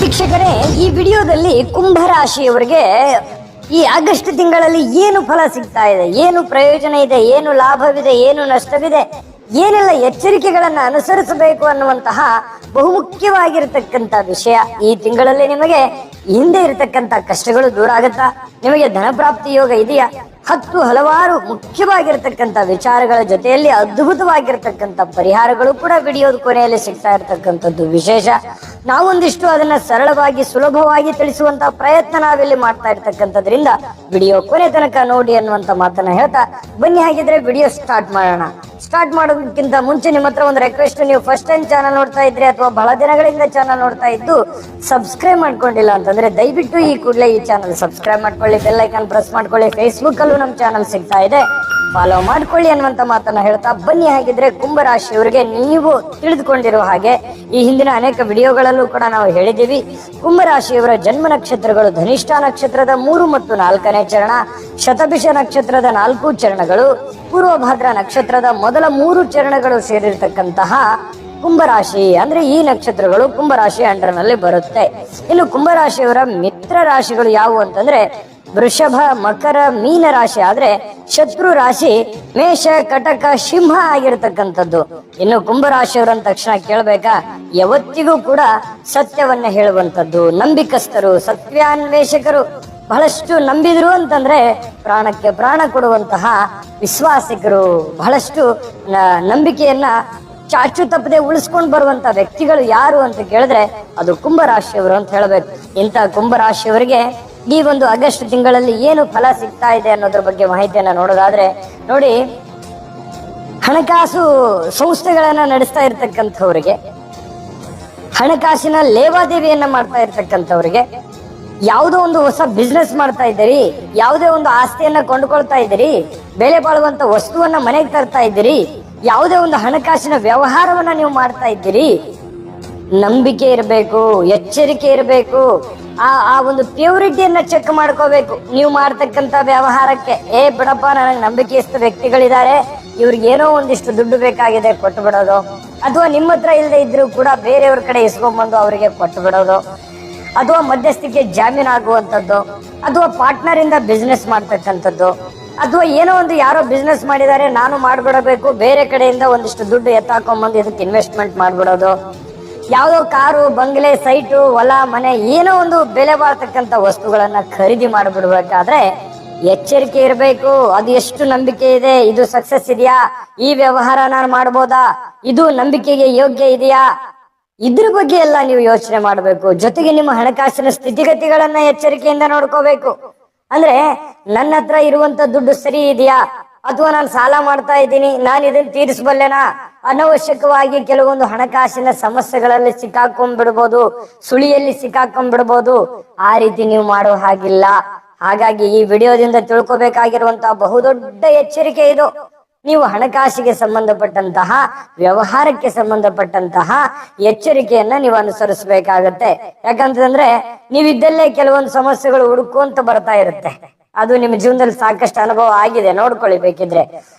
ವೀಕ್ಷಕರೇ, ಈ ವಿಡಿಯೋದಲ್ಲಿ ಕುಂಭ ರಾಶಿಯವರಿಗೆ ಈ ಆಗಸ್ಟ್ ತಿಂಗಳಲ್ಲಿ ಏನು ಫಲ ಸಿಗ್ತಾ ಇದೆ, ಏನು ಪ್ರಯೋಜನ ಇದೆ, ಏನು ಲಾಭವಿದೆ, ಏನು ನಷ್ಟವಿದೆ, ಏನೆಲ್ಲ ಎಚ್ಚರಿಕೆಗಳನ್ನ ಅನುಸರಿಸಬೇಕು ಅನ್ನುವಂತಹ ಬಹುಮುಖ್ಯವಾಗಿರತಕ್ಕಂತ ವಿಷಯ. ಈ ತಿಂಗಳಲ್ಲಿ ನಿಮಗೆ ಹಿಂದೆ ಇರತಕ್ಕಂತ ಕಷ್ಟಗಳು ದೂರ ಆಗುತ್ತಾ? ನಿಮಗೆ ಧನಪ್ರಾಪ್ತಿ ಯೋಗ ಇದೆಯಾ? ಹಲವಾರು ಮುಖ್ಯವಾಗಿರ್ತಕ್ಕಂಥ ವಿಚಾರಗಳ ಜೊತೆಯಲ್ಲಿ ಅದ್ಭುತವಾಗಿರ್ತಕ್ಕಂಥ ಪರಿಹಾರಗಳು ಕೂಡ ವಿಡಿಯೋದ ಕೊನೆಯಲ್ಲಿ ಸಿಗ್ತಾ ಇರತಕ್ಕಂಥದ್ದು ವಿಶೇಷ. ನಾವೊಂದಿಷ್ಟು ಅದನ್ನ ಸರಳವಾಗಿ ಸುಲಭವಾಗಿ ತಿಳಿಸುವಂತ ಪ್ರಯತ್ನ ನಾವಿಲ್ಲಿ ಮಾಡ್ತಾ ಇರ್ತಕ್ಕಂಥದ್ರಿಂದ ವಿಡಿಯೋ ಕೊನೆ ತನಕ ನೋಡಿ ಅನ್ನುವಂತ ಮಾತನ್ನ ಹೇಳ್ತಾ ಬನ್ನಿ. ಹಾಗಿದ್ರೆ ವಿಡಿಯೋ ಸ್ಟಾರ್ಟ್ ಮಾಡೋಣ. ಸ್ಟಾರ್ಟ್ ಮಾಡೋದಕ್ಕಿಂತ ಮುಂಚೆ ನಿಮ್ಮ ಹತ್ರ ಒಂದು ರಿಕ್ವೆಸ್ಟ್, ನೀವು ಫಸ್ಟ್ ಟೈಮ್ ಚಾನಲ್ ನೋಡ್ತಾ ಇದ್ರಿ ಅಥವಾ ಬಹಳ ದಿನಗಳಿಂದ ಚಾನಲ್ ನೋಡ್ತಾ ಇದ್ದು ಸಬ್ಸ್ಕ್ರೈಬ್ ಮಾಡ್ಕೊಂಡಿಲ್ಲ ಅಂತಂದ್ರೆ ದಯವಿಟ್ಟು ಈ ಕೂಡಲೇ ಈ ಚಾನಲ್ ಸಬ್ಸ್ಕ್ರೈಬ್ ಮಾಡ್ಕೊಳ್ಳಿ, ಬೆಲ್ ಐಕಾನ್ ಪ್ರೆಸ್ ಮಾಡ್ಕೊಳ್ಳಿ. ಫೇಸ್ಬುಕ್ ಅಲ್ಲೂ ನಮ್ಮ ಚಾನಲ್ ಸಿಗ್ತಾ ಇದೆ, ಫಾಲೋ ಮಾಡ್ಕೊಳ್ಳಿ ಅನ್ನುವಂತ ಮಾತನ್ನ ಹೇಳ್ತಾ ಬನ್ನಿ. ಹಾಗಿದ್ರೆ ಕುಂಭ ರಾಶಿಯವರಿಗೆ ನೀವು ತಿಳಿದುಕೊಂಡಿರುವ ಹಾಗೆ ಈ ಹಿಂದಿನ ಅನೇಕ ವಿಡಿಯೋಗಳಲ್ಲೂ ಕೂಡ ನಾವು ಹೇಳಿದ್ದೀವಿ. ಕುಂಭ ರಾಶಿಯವರ ಜನ್ಮ ನಕ್ಷತ್ರಗಳು ಧನಿಷ್ಠ ನಕ್ಷತ್ರದ 3 ಮತ್ತು 4ನೇ ಚರಣ, ಶತಭಿಷ ನಕ್ಷತ್ರದ 4 ಚರಣಗಳು, ಪೂರ್ವಭಾದ್ರ ನಕ್ಷತ್ರದ ಮೊದಲ 3 ಚರಣಗಳು ಸೇರಿರ್ತಕ್ಕಂತಹ ಕುಂಭರಾಶಿ. ಅಂದ್ರೆ ಈ ನಕ್ಷತ್ರಗಳು ಕುಂಭರಾಶಿ ಅಂಡರ್ನಲ್ಲಿ ಬರುತ್ತೆ. ಇನ್ನು ಕುಂಭರಾಶಿಯವರ ಮಿತ್ರ ರಾಶಿಗಳು ಯಾವುವು ಅಂತಂದ್ರೆ ವೃಷಭ, ಮಕರ, ಮೀನ ರಾಶಿ. ಆದ್ರೆ ಶತ್ರು ರಾಶಿ ಮೇಷ, ಕಟಕ, ಸಿಂಹ ಆಗಿರತಕ್ಕಂಥದ್ದು. ಇನ್ನು ಕುಂಭರಾಶಿಯವರ ತಕ್ಷಣ ಕೇಳ್ಬೇಕಾ, ಯಾವತ್ತಿಗೂ ಕೂಡ ಸತ್ಯವನ್ನ ಹೇಳುವಂಥದ್ದು, ನಂಬಿಕಸ್ಥರು, ಸತ್ಯಾನ್ವೇಷಕರು, ಬಹಳಷ್ಟು ನಂಬಿದ್ರು ಅಂತಂದ್ರೆ ಪ್ರಾಣಕ್ಕೆ ಪ್ರಾಣ ಕೊಡುವಂತಹ ವಿಶ್ವಾಸಿಕರು, ಬಹಳಷ್ಟು ನಂಬಿಕೆಯನ್ನ ಚಾಚು ತಪ್ಪದೆ ಉಳಿಸ್ಕೊಂಡು ಬರುವಂತ ವ್ಯಕ್ತಿಗಳು ಯಾರು ಅಂತ ಕೇಳಿದ್ರೆ ಅದು ಕುಂಭರಾಶಿಯವರು ಅಂತ ಹೇಳ್ಬೇಕು. ಇಂಥ ಕುಂಭರಾಶಿಯವರಿಗೆ ಈ ಒಂದು ಆಗಸ್ಟ್ ತಿಂಗಳಲ್ಲಿ ಏನು ಫಲ ಸಿಗ್ತಾ ಇದೆ ಅನ್ನೋದ್ರ ಬಗ್ಗೆ ಮಾಹಿತಿಯನ್ನ ನೋಡೋದಾದ್ರೆ ನೋಡಿ, ಹಣಕಾಸು ಸಂಸ್ಥೆಗಳನ್ನ ನಡೆಸ್ತಾ ಇರ್ತಕ್ಕಂಥವ್ರಿಗೆ, ಹಣಕಾಸಿನ ಲೇವಾದೇವಿಯನ್ನ ಮಾಡ್ತಾ ಇರ್ತಕ್ಕಂಥವ್ರಿಗೆ, ಯಾವುದೋ ಒಂದು ಹೊಸ ಬಿಸ್ನೆಸ್ ಮಾಡ್ತಾ ಇದ್ದೀರಿ, ಯಾವುದೇ ಒಂದು ಆಸ್ತಿಯನ್ನ ಕೊಂಡುಕೊಳ್ತಾ ಇದ್ದೀರಿ, ಬೆಲೆ ಬಾಳುವಂತ ವಸ್ತುವನ್ನ ಮನೆಗೆ ತರ್ತಾ ಇದ್ದೀರಿ, ಯಾವುದೇ ಒಂದು ಹಣಕಾಸಿನ ವ್ಯವಹಾರವನ್ನ ನೀವು ಮಾಡ್ತಾ ಇದ್ದೀರಿ, ನಂಬಿಕೆ ಇರಬೇಕು, ಎಚ್ಚರಿಕೆ ಇರಬೇಕು. ಆ ಒಂದು ಪ್ಯೂರಿಟಿಯನ್ನ ಚೆಕ್ ಮಾಡ್ಕೋಬೇಕು ನೀವು ಮಾಡ್ತಕ್ಕಂತ ವ್ಯವಹಾರಕ್ಕೆ. ಬಿಡಪ್ಪ, ನನಗೆ ನಂಬಿಕೆಯಸ್ಥ ವ್ಯಕ್ತಿಗಳಿದ್ದಾರೆ, ಇವ್ರಿಗೆ ಏನೋ ಒಂದಿಷ್ಟು ದುಡ್ಡು ಬೇಕಾಗಿದೆ ಕೊಟ್ಟು ಬಿಡೋದು, ಅಥವಾ ನಿಮ್ಮ ಹತ್ರ ಇಲ್ಲದೆ ಇದ್ರು ಕೂಡ ಬೇರೆಯವ್ರ ಕಡೆ ಇಸ್ಕೊಂಡ್ಬಂದು ಅವರಿಗೆ ಕೊಟ್ಟು ಬಿಡೋದು, ಅಥವಾ ಮಧ್ಯಸ್ಥಿಕೆ ಜಾಮೀನು ಆಗುವಂಥದ್ದು, ಅಥವಾ ಪಾರ್ಟ್ನರ್ ಇಂದ ಬಿಸ್ನೆಸ್ ಮಾಡ್ತಕ್ಕಂಥದ್ದು, ಅಥವಾ ಏನೋ ಒಂದು ಯಾರೋ ಬಿಸ್ನೆಸ್ ಮಾಡಿದ್ದಾರೆ ನಾನು ಮಾಡ್ಬಿಡಬೇಕು, ಬೇರೆ ಕಡೆಯಿಂದ ಒಂದಿಷ್ಟು ದುಡ್ಡು ಎತ್ತಾಕೊಂಡ್ಬಂದು ಇದಕ್ಕೆ ಇನ್ವೆಸ್ಟ್ಮೆಂಟ್ ಮಾಡ್ಬಿಡೋದು, ಯಾವುದೋ ಕಾರು, ಬಂಗ್ಲೆ, ಸೈಟು, ಹೊಲ, ಮನೆ, ಏನೋ ಒಂದು ಬೆಲೆ ಬಾಳ್ತಕ್ಕಂಥ ವಸ್ತುಗಳನ್ನ ಖರೀದಿ ಮಾಡಿಬಿಡ್ಬೇಕಾದ್ರೆ ಎಚ್ಚರಿಕೆ ಇರಬೇಕು. ಅದು ಎಷ್ಟು ನಂಬಿಕೆ ಇದೆ, ಇದು ಸಕ್ಸಸ್ ಇದೆಯಾ, ಈ ವ್ಯವಹಾರ ನಾನು ಮಾಡ್ಬೋದಾ, ಇದು ನಂಬಿಕೆಗೆ ಯೋಗ್ಯ ಇದೆಯಾ, ಇದ್ರ ಬಗ್ಗೆ ಎಲ್ಲ ನೀವು ಯೋಚನೆ ಮಾಡಬೇಕು. ಜೊತೆಗೆ ನಿಮ್ಮ ಹಣಕಾಸಿನ ಸ್ಥಿತಿಗತಿಗಳನ್ನ ಎಚ್ಚರಿಕೆಯಿಂದ ನೋಡ್ಕೋಬೇಕು. ಅಂದ್ರೆ ನನ್ನ ಹತ್ರ ಇರುವಂತ ದುಡ್ಡು ಸರಿ ಇದೆಯಾ, ಅಥವಾ ನಾನು ಸಾಲ ಮಾಡ್ತಾ ಇದ್ದೀನಿ, ನಾನು ಇದನ್ನ ತೀರಿಸಬಲ್ಲೆನಾ, ಅನವಶ್ಯಕವಾಗಿ ಕೆಲವೊಂದು ಹಣಕಾಸಿನ ಸಮಸ್ಯೆಗಳಲ್ಲಿ ಸಿಕ್ಕಾಕೊಂಡ್ಬಿಡ್ಬೋದು, ಸುಳಿಯಲ್ಲಿ ಸಿಕ್ಕಾಕೊಂಡ್ಬಿಡ್ಬೋದು. ಆ ರೀತಿ ನೀವು ಮಾಡೋ ಹಾಗಿಲ್ಲ. ಹಾಗಾಗಿ ಈ ವಿಡಿಯೋದಿಂದ ತಿಳ್ಕೊಬೇಕಾಗಿರುವಂತಹ ಬಹುದೊಡ್ಡ ಎಚ್ಚರಿಕೆ ಇದು. ನೀವು ಹಣಕಾಸಿಗೆ ಸಂಬಂಧಪಟ್ಟಂತಹ, ವ್ಯವಹಾರಕ್ಕೆ ಸಂಬಂಧಪಟ್ಟಂತಹ ಎಚ್ಚರಿಕೆಯನ್ನ ನೀವು ಅನುಸರಿಸಬೇಕಾಗತ್ತೆ. ಯಾಕಂತಂದ್ರೆ ನೀವಿದ್ದಲ್ಲೇ ಕೆಲವೊಂದು ಸಮಸ್ಯೆಗಳು ಹುಡುಕೊಂತ ಬರ್ತಾ ಇರುತ್ತೆ. ಅದು ನಿಮ್ಮ ಜೀವನದಲ್ಲಿ ಸಾಕಷ್ಟು ಅನುಭವ ಆಗಿದೆ, ನೋಡ್ಕೊಳ್ಳಿ ಬೇಕಿದ್ರೆ.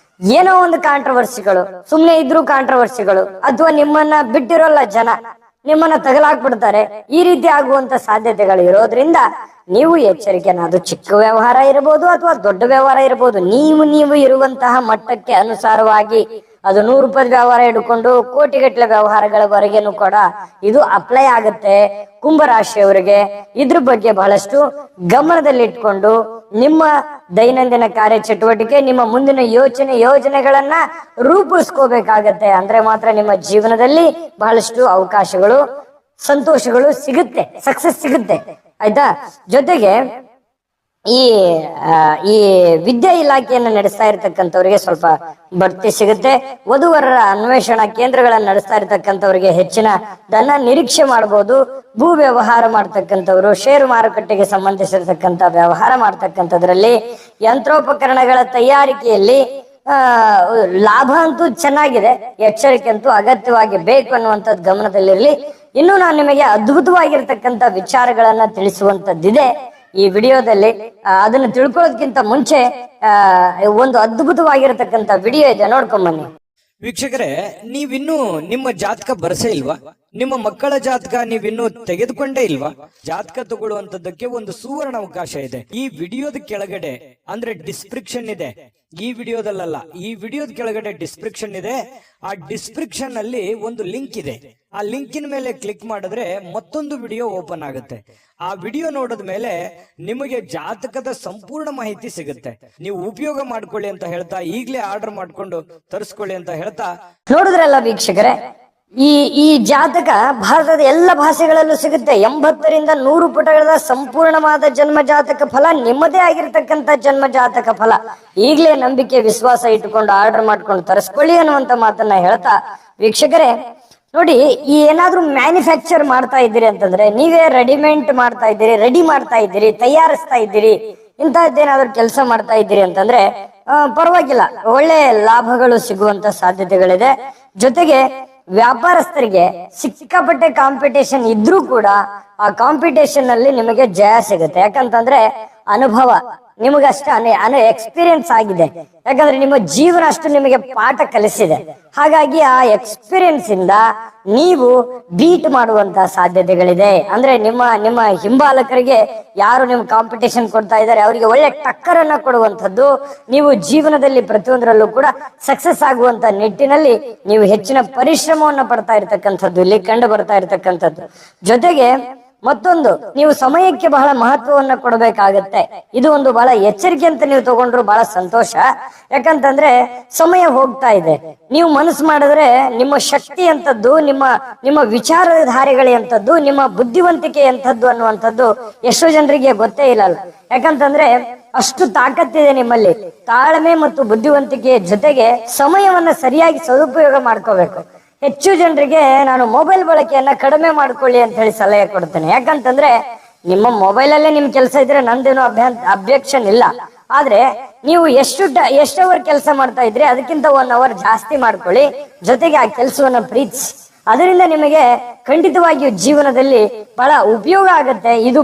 ಏನೋ ಒಂದು ಕಾಂಟ್ರವರ್ಸಿಗಳು, ಸುಮ್ನೆ ಇದ್ರು ಕಾಂಟ್ರವರ್ಸಿಗಳು, ಅಥವಾ ನಿಮ್ಮನ್ನ ಬಿಟ್ಟಿರೋಲ್ಲ ಜನ, ನಿಮ್ಮನ್ನ ತಗಲಾಕ್ಬಿಡ್ತಾರೆ. ಈ ರೀತಿ ಆಗುವಂತ ಸಾಧ್ಯತೆಗಳು ಇರೋದ್ರಿಂದ ನೀವು ಎಚ್ಚರಿಕೆನ, ಅದು ಚಿಕ್ಕ ವ್ಯವಹಾರ ಇರಬಹುದು ಅಥವಾ ದೊಡ್ಡ ವ್ಯವಹಾರ ಇರಬಹುದು, ನೀವು ಇರುವಂತಹ ಮಟ್ಟಕ್ಕೆ ಅನುಸಾರವಾಗಿ, ಅದು 100 ರೂಪಾಯಿ ವ್ಯವಹಾರ ಹಿಡ್ಕೊಂಡು ಕೋಟಿಗಟ್ಟಲೆ ವ್ಯವಹಾರಗಳವರೆಗೇನು ಕೂಡ ಇದು ಅಪ್ಲೈ ಆಗುತ್ತೆ ಕುಂಭರಾಶಿಯವರಿಗೆ. ಇದ್ರ ಬಗ್ಗೆ ಬಹಳಷ್ಟು ಗಮನದಲ್ಲಿಟ್ಕೊಂಡು ನಿಮ್ಮ ದೈನಂದಿನ ಕಾರ್ಯ ಚಟುವಟಿಕೆ, ನಿಮ್ಮ ಮುಂದಿನ ಯೋಜನೆಗಳನ್ನ ರೂಪಿಸ್ಕೋಬೇಕಾಗತ್ತೆ. ಅಂದ್ರೆ ಮಾತ್ರ ನಿಮ್ಮ ಜೀವನದಲ್ಲಿ ಬಹಳಷ್ಟು ಅವಕಾಶಗಳು, ಸಂತೋಷಗಳು ಸಿಗುತ್ತೆ, ಸಕ್ಸಸ್ ಸಿಗುತ್ತೆ. ಆಯ್ತಾ? ಜೊತೆಗೆ ಈ ವಿದ್ಯಾ ಇಲಾಖೆಯನ್ನು ನಡೆಸ್ತಾ ಇರತಕ್ಕಂಥವ್ರಿಗೆ ಸ್ವಲ್ಪ ಬಡ್ತಿ ಸಿಗುತ್ತೆ. ವಧುವರರ ಅನ್ವೇಷಣಾ ಕೇಂದ್ರಗಳನ್ನ ನಡೆಸ್ತಾ ಇರತಕ್ಕಂಥವ್ರಿಗೆ ಹೆಚ್ಚಿನ ಧನ ನಿರೀಕ್ಷೆ ಮಾಡಬಹುದು. ಭೂ ವ್ಯವಹಾರ ಮಾಡ್ತಕ್ಕಂಥವ್ರು, ಷೇರು ಮಾರುಕಟ್ಟೆಗೆ ಸಂಬಂಧಿಸಿರ್ತಕ್ಕಂಥ ವ್ಯವಹಾರ ಮಾಡ್ತಕ್ಕಂಥದ್ರಲ್ಲಿ, ಯಂತ್ರೋಪಕರಣಗಳ ತಯಾರಿಕೆಯಲ್ಲಿ ಲಾಭ ಅಂತೂ ಚೆನ್ನಾಗಿದೆ, ಎಚ್ಚರಿಕೆ ಅಂತೂ ಅಗತ್ಯವಾಗಿ ಬೇಕು ಅನ್ನುವಂಥದ್ದು ಗಮನದಲ್ಲಿರಲಿ. ಇನ್ನು ನಾನು ನಿಮಗೆ ಅದ್ಭುತವಾಗಿರ್ತಕ್ಕಂಥ ವಿಚಾರಗಳನ್ನ ತಿಳಿಸುವಂತದ್ದಿದೆ ಈ ವಿಡಿಯೋದಲ್ಲಿ. ಅದನ್ನು ತಿಳ್ಕೊಳ್ಳೋದಕ್ಕಿಂತ ಮುಂಚೆ ಒಂದು ಅದ್ಭುತವಾಗಿರತಕ್ಕಂತ ವಿಡಿಯೋ ಇದೆ, ನೋಡ್ಕೊಂಡ್ ಬನ್ನಿ. ವೀಕ್ಷಕರೇ, ನೀವಿನ್ನೂ ನಿಮ್ಮ ಜಾತಕ ಬರ್ಸೇ ಇಲ್ವಾ? ನಿಮ್ಮ ಮಕ್ಕಳ ಜಾತಕ ನೀವಿನ್ನೂ ತೆಗೆದುಕೊಂಡೇ ಇಲ್ವಾ? ಜಾತಕ ತಗೊಳ್ಳುವಂತದ್ದಕ್ಕೆ ಒಂದು ಸುವರ್ಣ ಅವಕಾಶ ಇದೆ. ಈ ವಿಡಿಯೋದ ಕೆಳಗಡೆ ಅಂದ್ರೆ ಡಿಸ್ಕ್ರಿಪ್ಷನ್ ಇದೆ, ಈ ವಿಡಿಯೋದಲ್ಲ, ಈ ವಿಡಿಯೋದ ಕೆಳಗಡೆ ಡಿಸ್ಕ್ರಿಪ್ಷನ್ ಇದೆ. ಆ ಡಿಸ್ಕ್ರಿಪ್ಷನ್ ಅಲ್ಲಿ ಒಂದು ಲಿಂಕ್ ಇದೆ. ಆ ಲಿಂಕಿನ ಮೇಲೆ ಕ್ಲಿಕ್ ಮಾಡಿದ್ರೆ ಮತ್ತೊಂದು ವಿಡಿಯೋ ಓಪನ್ ಆಗುತ್ತೆ. ಆ ವಿಡಿಯೋ ನೋಡಿದ ಮೇಲೆ ನಿಮಗೆ ಜಾತಕದ ಸಂಪೂರ್ಣ ಮಾಹಿತಿ ಸಿಗುತ್ತೆ. ನೀವು ಉಪಯೋಗ ಮಾಡ್ಕೊಳ್ಳಿ ಅಂತ ಹೇಳ್ತಾ, ಈಗಲೇ ಆರ್ಡರ್ ಮಾಡ್ಕೊಂಡು ತರಿಸ್ಕೊಳ್ಳಿ ಅಂತ ಹೇಳ್ತಾ. ನೋಡಿದ್ರಲ್ಲ ವೀಕ್ಷಕರೇ, ಈ ಜಾತಕ ಭಾರತದ ಎಲ್ಲ ಭಾಷೆಗಳಲ್ಲೂ ಸಿಗುತ್ತೆ. 80ರಿಂದ 100 ಪುಟಗಳ ಸಂಪೂರ್ಣವಾದ ಜನ್ಮ ಜಾತಕ ಫಲ, ನಿಮ್ಮದೇ ಆಗಿರ್ತಕ್ಕಂಥ ಜನ್ಮ ಜಾತಕ ಫಲ. ಈಗಲೇ ನಂಬಿಕೆ ವಿಶ್ವಾಸ ಇಟ್ಟುಕೊಂಡು ಆರ್ಡರ್ ಮಾಡ್ಕೊಂಡು ತರಿಸ್ಕೊಳ್ಳಿ ಅನ್ನುವಂತ ಮಾತನ್ನ ಹೇಳ್ತಾ, ವೀಕ್ಷಕರೇ ನೋಡಿ, ಈ ಏನಾದ್ರೂ ಮ್ಯಾನುಫ್ಯಾಕ್ಚರ್ ಮಾಡ್ತಾ ಇದ್ದೀರಿ ಅಂತಂದ್ರೆ, ನೀವೇ ರೆಡಿಮೇಡ್ ಮಾಡ್ತಾ ಇದ್ದೀರಿ, ರೆಡಿ ಮಾಡ್ತಾ ಇದ್ದೀರಿ, ತಯಾರಿಸ್ತಾ ಇದ್ದೀರಿ, ಇಂತಹದ್ದೇನಾದ್ರೂ ಕೆಲಸ ಮಾಡ್ತಾ ಇದ್ದೀರಿ ಅಂತಂದ್ರೆ ಪರವಾಗಿಲ್ಲ, ಒಳ್ಳೆ ಲಾಭಗಳು ಸಿಗುವಂತ ಸಾಧ್ಯತೆಗಳಿದೆ. ಜೊತೆಗೆ ವ್ಯಾಪಾರಸ್ಥರಿಗೆ ಸಿಕ್ಕಾಪಟ್ಟೆ ಕಾಂಪಿಟೇಷನ್ ಇದ್ರೂ ಕೂಡ ಆ ಕಾಂಪಿಟೇಷನ್ ಅಲ್ಲಿ ನಿಮಗೆ ಜಯ ಸಿಗುತ್ತೆ. ಯಾಕಂತಂದ್ರೆ ಅನುಭವ ನಿಮಗಷ್ಟು ಎಕ್ಸ್ಪೀರಿಯನ್ಸ್ ಆಗಿದೆ. ಯಾಕಂದ್ರೆ ನಿಮ್ಮ ಜೀವನ ಅಷ್ಟು ನಿಮಗೆ ಪಾಠ ಕಲಿಸಿದೆ. ಹಾಗಾಗಿ ಆ ಎಕ್ಸ್ಪೀರಿಯನ್ಸ್ ಇಂದ ನೀವು ಬೀಟ್ ಮಾಡುವಂತಹ ಸಾಧ್ಯತೆಗಳಿದೆ. ಅಂದ್ರೆ ನಿಮ್ಮ ಹಿಂಬಾಲಕರಿಗೆ ಯಾರು ನಿಮ್ ಕಾಂಪಿಟೇಷನ್ ಕೊಡ್ತಾ ಇದ್ದಾರೆ ಅವರಿಗೆ ಒಳ್ಳೆ ಟಕ್ಕರ್ ಅನ್ನ ಕೊಡುವಂಥದ್ದು, ನೀವು ಜೀವನದಲ್ಲಿ ಪ್ರತಿಯೊಂದರಲ್ಲೂ ಕೂಡ ಸಕ್ಸಸ್ ಆಗುವಂತ ನಿಟ್ಟಿನಲ್ಲಿ ನೀವು ಹೆಚ್ಚಿನ ಪರಿಶ್ರಮವನ್ನು ಪಡ್ತಾ ಇರ್ತಕ್ಕಂಥದ್ದು ಇಲ್ಲಿ ಕಂಡು ಬರ್ತಾ ಇರ್ತಕ್ಕಂಥದ್ದು. ಜೊತೆಗೆ ಮತ್ತೊಂದು, ನೀವು ಸಮಯಕ್ಕೆ ಬಹಳ ಮಹತ್ವವನ್ನ ಕೊಡಬೇಕಾಗತ್ತೆ. ಇದು ಒಂದು ಬಹಳ ಎಚ್ಚರಿಕೆ ಅಂತ ನೀವು ತಗೊಂಡ್ರು ಬಹಳ ಸಂತೋಷ. ಯಾಕಂತಂದ್ರೆ ಸಮಯ ಹೋಗ್ತಾ ಇದೆ. ನೀವು ಮನಸ್ಸು ಮಾಡಿದ್ರೆ ನಿಮ್ಮ ಶಕ್ತಿ ಅಂತದ್ದು, ನಿಮ್ಮ ವಿಚಾರಧಾರೆಗಳೇ ಅಂತದ್ದು, ನಿಮ್ಮ ಬುದ್ಧಿವಂತಿಕೆ ಎಂಥದ್ದು ಅನ್ನುವಂಥದ್ದು ಎಷ್ಟೋ ಜನರಿಗೆ ಗೊತ್ತೇ ಇಲ್ಲಲ್ಲ. ಯಾಕಂತಂದ್ರೆ ಅಷ್ಟು ತಾಕತ್ತಿದೆ ನಿಮ್ಮಲ್ಲಿ. ತಾಳ್ಮೆ ಮತ್ತು ಬುದ್ಧಿವಂತಿಕೆಯ ಜೊತೆಗೆ ಸಮಯವನ್ನ ಸರಿಯಾಗಿ ಸದುಪಯೋಗ ಮಾಡ್ಕೋಬೇಕು. ಹೆಚ್ಚು ಜನರಿಗೆ ನಾನು ಮೊಬೈಲ್ ಬಳಕೆಯನ್ನ ಕಡಿಮೆ ಮಾಡ್ಕೊಳ್ಳಿ ಅಂತ ಹೇಳಿ ಸಲಹೆ ಕೊಡ್ತೇನೆ. ಯಾಕಂತಂದ್ರೆ ನಿಮ್ಮ ಮೊಬೈಲ್ ಅಲ್ಲೇ ನಿಮ್ ಕೆಲಸ ಇದ್ರೆ ನಂದೇನು ಅಬ್ಜೆಕ್ಷನ್ ಇಲ್ಲ. ಆದ್ರೆ ನೀವು ಎಷ್ಟು ಅವರ್ ಕೆಲಸ ಮಾಡ್ತಾ ಇದ್ರಿ ಅದಕ್ಕಿಂತ 1 ಅವರ್ ಜಾಸ್ತಿ ಮಾಡ್ಕೊಳ್ಳಿ. ಜೊತೆಗೆ ಆ ಕೆಲಸವನ್ನ ಪ್ರೀತಿಸಿ. ಅದರಿಂದ ನಿಮಗೆ ಖಂಡಿತವಾಗಿಯೂ ಜೀವನದಲ್ಲಿ ಬಹಳ ಉಪಯೋಗ ಆಗುತ್ತೆ. ಇದು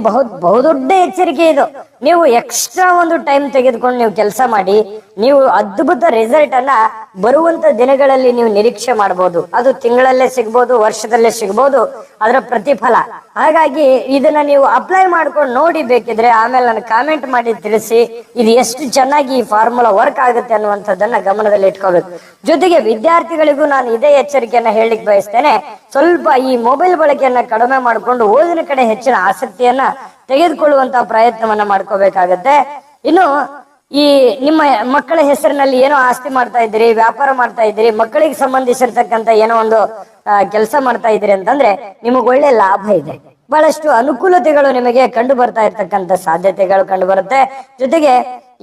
ಬಹುದೊಡ್ಡ ಎಚ್ಚರಿಕೆ. ಇದು ನೀವು ಎಕ್ಸ್ಟ್ರಾ ಒಂದು ಟೈಮ್ ತೆಗೆದುಕೊಂಡು ನೀವು ಕೆಲಸ ಮಾಡಿ, ನೀವು ಅದ್ಭುತ ರಿಸಲ್ಟ್ ಅನ್ನ ಬರುವಂತ ದಿನಗಳಲ್ಲಿ ನೀವು ನಿರೀಕ್ಷೆ ಮಾಡಬಹುದು. ಅದು ತಿಂಗಳಲ್ಲೇ ಸಿಗ್ಬೋದು, ವರ್ಷದಲ್ಲೇ ಸಿಗ್ಬೋದು ಅದರ ಪ್ರತಿಫಲ. ಹಾಗಾಗಿ ಇದನ್ನ ನೀವು ಅಪ್ಲೈ ಮಾಡ್ಕೊಂಡು ನೋಡಿ, ಬೇಕಿದ್ರೆ ಆಮೇಲೆ ನನಗೆ ಕಾಮೆಂಟ್ ಮಾಡಿ ತಿಳಿಸಿ ಇದು ಎಷ್ಟು ಚೆನ್ನಾಗಿ ಈ ಫಾರ್ಮುಲಾ ವರ್ಕ್ ಆಗುತ್ತೆ ಅನ್ನುವಂಥದ್ದನ್ನ ಗಮನದಲ್ಲಿ ಇಟ್ಕೋಬೇಕು. ಜೊತೆಗೆ ವಿದ್ಯಾರ್ಥಿಗಳಿಗೂ ನಾನು ಇದೇ ಎಚ್ಚರಿಕೆಯನ್ನ ಹೇಳಲಿಕ್ಕೆ ಬಯಸ್ತೇನೆ. ಸ್ವಲ್ಪ ಈ ಮೊಬೈಲ್ ಬಳಕೆಯನ್ನ ಕಡಿಮೆ ಮಾಡಿಕೊಂಡು ಓದಿನ ಕಡೆ ಹೆಚ್ಚಿನ ಆಸಕ್ತಿಯನ್ನ ತೆಗೆದುಕೊಳ್ಳುವಂತಹ ಪ್ರಯತ್ನವನ್ನ ಮಾಡ್ಕೋಬೇಕಾಗತ್ತೆ. ಇನ್ನು ಈ ನಿಮ್ಮ ಮಕ್ಕಳ ಹೆಸರಿನಲ್ಲಿ ಏನೋ ಆಸ್ತಿ ಮಾಡ್ತಾ ಇದ್ದೀರಿ, ವ್ಯಾಪಾರ ಮಾಡ್ತಾ ಇದ್ದೀರಿ, ಮಕ್ಕಳಿಗೆ ಸಂಬಂಧಿಸಿರ್ತಕ್ಕಂಥ ಏನೋ ಒಂದು ಕೆಲಸ ಮಾಡ್ತಾ ಇದ್ದೀರಿ ಅಂತಂದ್ರೆ ನಿಮಗೆ ಒಳ್ಳೆ ಲಾಭ ಇದೆ. ಬಹಳಷ್ಟು ಅನುಕೂಲತೆಗಳು ನಿಮಗೆ ಕಂಡು ಬರ್ತಾ ಇರ್ತಕ್ಕಂಥ ಸಾಧ್ಯತೆಗಳು ಕಂಡು ಬರುತ್ತೆ. ಜೊತೆಗೆ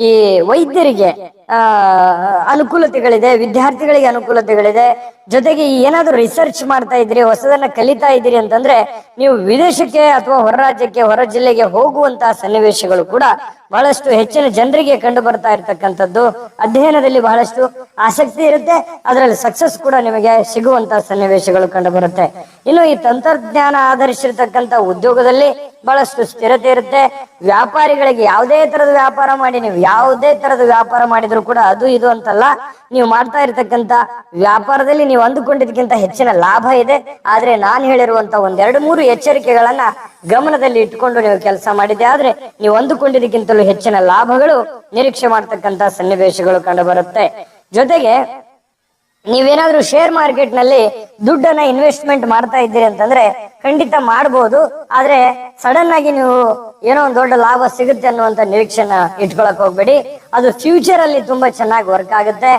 ಈ ವೈದ್ಯರಿಗೆ ಅನುಕೂಲತೆಗಳಿದೆ, ವಿದ್ಯಾರ್ಥಿಗಳಿಗೆ ಅನುಕೂಲತೆಗಳಿದೆ. ಜೊತೆಗೆ ಏನಾದ್ರು ರಿಸರ್ಚ್ ಮಾಡ್ತಾ ಇದ್ರಿ, ಹೊಸದನ್ನ ಕಲಿತಾ ಇದ್ದೀರಿ ಅಂತಂದ್ರೆ ನೀವು ವಿದೇಶಕ್ಕೆ ಅಥವಾ ಹೊರ ರಾಜ್ಯಕ್ಕೆ, ಹೊರ ಜಿಲ್ಲೆಗೆ ಹೋಗುವಂತಹ ಸನ್ನಿವೇಶಗಳು ಕೂಡ ಬಹಳಷ್ಟು ಹೆಚ್ಚಿನ ಜನರಿಗೆ ಕಂಡು ಬರ್ತಾ ಇರ್ತಕ್ಕಂಥದ್ದು. ಅಧ್ಯಯನದಲ್ಲಿ ಬಹಳಷ್ಟು ಆಸಕ್ತಿ ಇರುತ್ತೆ, ಅದರಲ್ಲಿ ಸಕ್ಸಸ್ ಕೂಡ ನಿಮಗೆ ಸಿಗುವಂತಹ ಸನ್ನಿವೇಶಗಳು ಕಂಡು ಬರುತ್ತೆ. ಇನ್ನು ಈ ತಂತ್ರಜ್ಞಾನ ಆಧರಿಸಿರ್ತಕ್ಕಂಥ ಉದ್ಯೋಗದಲ್ಲಿ ಬಹಳಷ್ಟು ಸ್ಥಿರತೆ ಇರುತ್ತೆ. ವ್ಯಾಪಾರಿಗಳಿಗೆ ಯಾವುದೇ ತರದ ವ್ಯಾಪಾರ ಮಾಡಿ, ನೀವು ಯಾವುದೇ ತರದ ವ್ಯಾಪಾರ ಮಾಡಿದ್ರು ಕೂಡ ಅದು ಇದು ಅಂತಲ್ಲ, ನೀವು ಮಾಡ್ತಾ ಇರ್ತಕ್ಕಂಥ ವ್ಯಾಪಾರದಲ್ಲಿ ನೀವು ಅಂದುಕೊಂಡಿದ್ದಕ್ಕಿಂತ ಹೆಚ್ಚಿನ ಲಾಭ ಇದೆ. ಆದ್ರೆ ನಾನು ಹೇಳಿರುವಂತ 1-2-3 ಎಚ್ಚರಿಕೆಗಳನ್ನ ಗಮನದಲ್ಲಿ ಇಟ್ಕೊಂಡು ನೀವು ಕೆಲಸ ಮಾಡಿದ್ದೆ ಆದ್ರೆ ನೀವು ಅಂದುಕೊಂಡಿದ್ದಕ್ಕಿಂತಲೂ ಹೆಚ್ಚಿನ ಲಾಭಗಳು ನಿರೀಕ್ಷೆ ಮಾಡ್ತಕ್ಕಂಥ ಸನ್ನಿವೇಶಗಳು ಕಂಡು ಬರುತ್ತೆ. ಜೊತೆಗೆ ನೀವೇನಾದ್ರೂ ಶೇರ್ ಮಾರ್ಕೆಟ್ ನಲ್ಲಿ ದುಡ್ಡನ್ನ ಇನ್ವೆಸ್ಟ್ಮೆಂಟ್ ಮಾಡ್ತಾ ಇದ್ದೀರಿ ಅಂತಂದ್ರೆ ಖಂಡಿತ ಮಾಡಬಹುದು. ಆದ್ರೆ ಸಡನ್ ಆಗಿ ನೀವು ಏನೋ ಒಂದು ದೊಡ್ಡ ಲಾಭ ಸಿಗುತ್ತೆ ಅನ್ನುವಂತ ನಿರೀಕ್ಷೆನ ಇಟ್ಕೊಳಕ್ ಹೋಗ್ಬೇಡಿ. ಅದು ಫ್ಯೂಚರ್ ಅಲ್ಲಿ ತುಂಬಾ ಚೆನ್ನಾಗಿ ವರ್ಕ್ ಆಗುತ್ತೆ.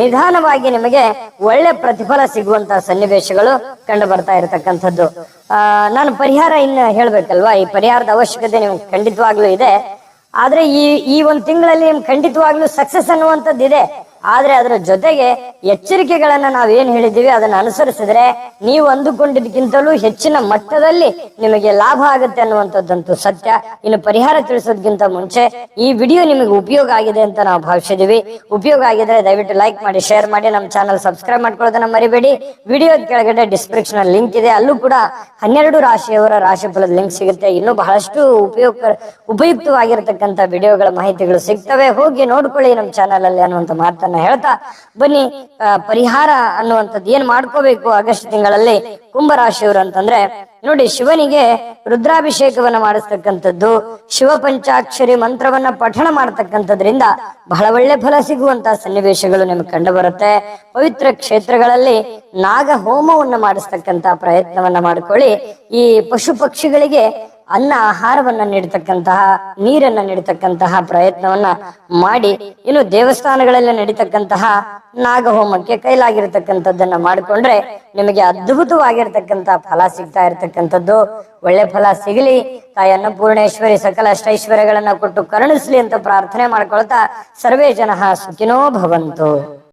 ನಿಧಾನವಾಗಿ ನಿಮಗೆ ಒಳ್ಳೆ ಪ್ರತಿಫಲ ಸಿಗುವಂತ ಸನ್ನಿವೇಶಗಳು ಕಂಡು ಬರ್ತಾ ಇರತಕ್ಕಂಥದ್ದು. ನಾನು ಪರಿಹಾರ ಇನ್ನು ಹೇಳ್ಬೇಕಲ್ವಾ, ಈ ಪರಿಹಾರದ ಅವಶ್ಯಕತೆ ನಿಮ್ಗೆ ಖಂಡಿತವಾಗ್ಲೂ ಇದೆ. ಆದ್ರೆ ಈ ಒಂದು ತಿಂಗಳಲ್ಲಿ ನಿಮ್ಗೆ ಖಂಡಿತವಾಗ್ಲೂ ಸಕ್ಸಸ್ ಅನ್ನುವಂಥದ್ದು ಇದೆ. ಆದ್ರೆ ಅದರ ಜೊತೆಗೆ ಎಚ್ಚರಿಕೆಗಳನ್ನ ನಾವೇನ್ ಹೇಳಿದೀವಿ ಅದನ್ನ ಅನುಸರಿಸಿದ್ರೆ ನೀವು ಅಂದುಕೊಂಡಿದ್ದಕ್ಕಿಂತಲೂ ಹೆಚ್ಚಿನ ಮಟ್ಟದಲ್ಲಿ ನಿಮಗೆ ಲಾಭ ಆಗುತ್ತೆ ಅನ್ನುವಂಥದ್ದಂತೂ ಸತ್ಯ. ಇನ್ನು ಪರಿಹಾರ ತಿಳಿಸೋದಕ್ಕಿಂತ ಮುಂಚೆ ಈ ವಿಡಿಯೋ ನಿಮಗೆ ಉಪಯೋಗ ಆಗಿದೆ ಅಂತ ನಾವು ಭಾವಿಸಿದೀವಿ. ಉಪಯೋಗ ಆಗಿದ್ರೆ ದಯವಿಟ್ಟು ಲೈಕ್ ಮಾಡಿ, ಶೇರ್ ಮಾಡಿ, ನಮ್ಮ ಚಾನಲ್ ಸಬ್ಸ್ಕ್ರೈಬ್ ಮಾಡ್ಕೊಳ್ಳೋದನ್ನ ಮರಿಬೇಡಿ. ವಿಡಿಯೋದ ಕೆಳಗಡೆ ಡಿಸ್ಕ್ರಿಪ್ಷನ್ ಲಿಂಕ್ ಇದೆ, ಅಲ್ಲೂ ಕೂಡ 12 ರಾಶಿಯವರ ರಾಶಿಫಲದ ಲಿಂಕ್ ಸಿಗುತ್ತೆ. ಇನ್ನೂ ಬಹಳಷ್ಟು ಉಪಯುಕ್ತವಾಗಿರತಕ್ಕಂಥ ವಿಡಿಯೋಗಳ ಮಾಹಿತಿಗಳು ಸಿಗ್ತವೆ. ಹೋಗಿ ನೋಡ್ಕೊಳ್ಳಿ ನಮ್ಮ ಚಾನಲ್ ಅಲ್ಲಿ ಅನ್ನುವಂಥ ಮಾತನ್ನ ಅನ್ನುವಂಥದ್ದನ್ನ ಹೇಳ್ತಾ ಬನ್ನಿ, ಪರಿಹಾರ ಅನ್ನುವಂಥದ್ದು ಏನ್ ಮಾಡ್ಕೋಬೇಕು ಆಗಸ್ಟ್ ತಿಂಗಳಲ್ಲಿ ಕುಂಭರಾಶಿಯವರು ಅಂತಂದ್ರೆ, ನೋಡಿ, ಶಿವನಿಗೆ ರುದ್ರಾಭಿಷೇಕವನ್ನ ಮಾಡಿಸ್ತಕ್ಕಂಥದ್ದು, ಶಿವ ಪಂಚಾಕ್ಷರಿ ಮಂತ್ರವನ್ನ ಪಠಣ ಮಾಡತಕ್ಕಂಥದ್ರಿಂದ ಬಹಳ ಒಳ್ಳೆ ಫಲ ಸಿಗುವಂತಹ ಸನ್ನಿವೇಶಗಳು ನಿಮ್ಗೆ ಕಂಡು ಬರುತ್ತೆ. ಪವಿತ್ರ ಕ್ಷೇತ್ರಗಳಲ್ಲಿ ನಾಗ ಹೋಮವನ್ನ ಮಾಡಿಸ್ತಕ್ಕಂತ ಪ್ರಯತ್ನವನ್ನ ಮಾಡ್ಕೊಳ್ಳಿ. ಈ ಪಶು ಪಕ್ಷಿಗಳಿಗೆ ಅನ್ನ ಆಹಾರವನ್ನ ನೀಡತಕ್ಕಂತಹ, ನೀರನ್ನ ನೀಡತಕ್ಕಂತಹ ಪ್ರಯತ್ನವನ್ನ ಮಾಡಿ, ಇನ್ನು ದೇವಸ್ಥಾನಗಳಲ್ಲಿ ನಡೀತಕ್ಕಂತಹ ನಾಗಹೋಮಕ್ಕೆ ಕೈಲಾಗಿರ್ತಕ್ಕಂಥದ್ದನ್ನ ಮಾಡಿಕೊಂಡ್ರೆ ನಿಮಗೆ ಅದ್ಭುತವಾಗಿರ್ತಕ್ಕಂತಹ ಫಲ ಸಿಗ್ತಾ ಇರತಕ್ಕಂಥದ್ದು. ಒಳ್ಳೆ ಫಲ ಸಿಗಲಿ, ತಾಯಿ ಅನ್ನಪೂರ್ಣೇಶ್ವರಿ ಸಕಲ ಅಷ್ಟೈಶ್ವರ್ಯಗಳನ್ನ ಕೊಟ್ಟು ಕರುಣಿಸ್ಲಿ ಅಂತ ಪ್ರಾರ್ಥನೆ ಮಾಡ್ಕೊಳ್ತಾ ಸರ್ವೇ ಜನಃ ಸುಖಿನೋ ಭವಂತು.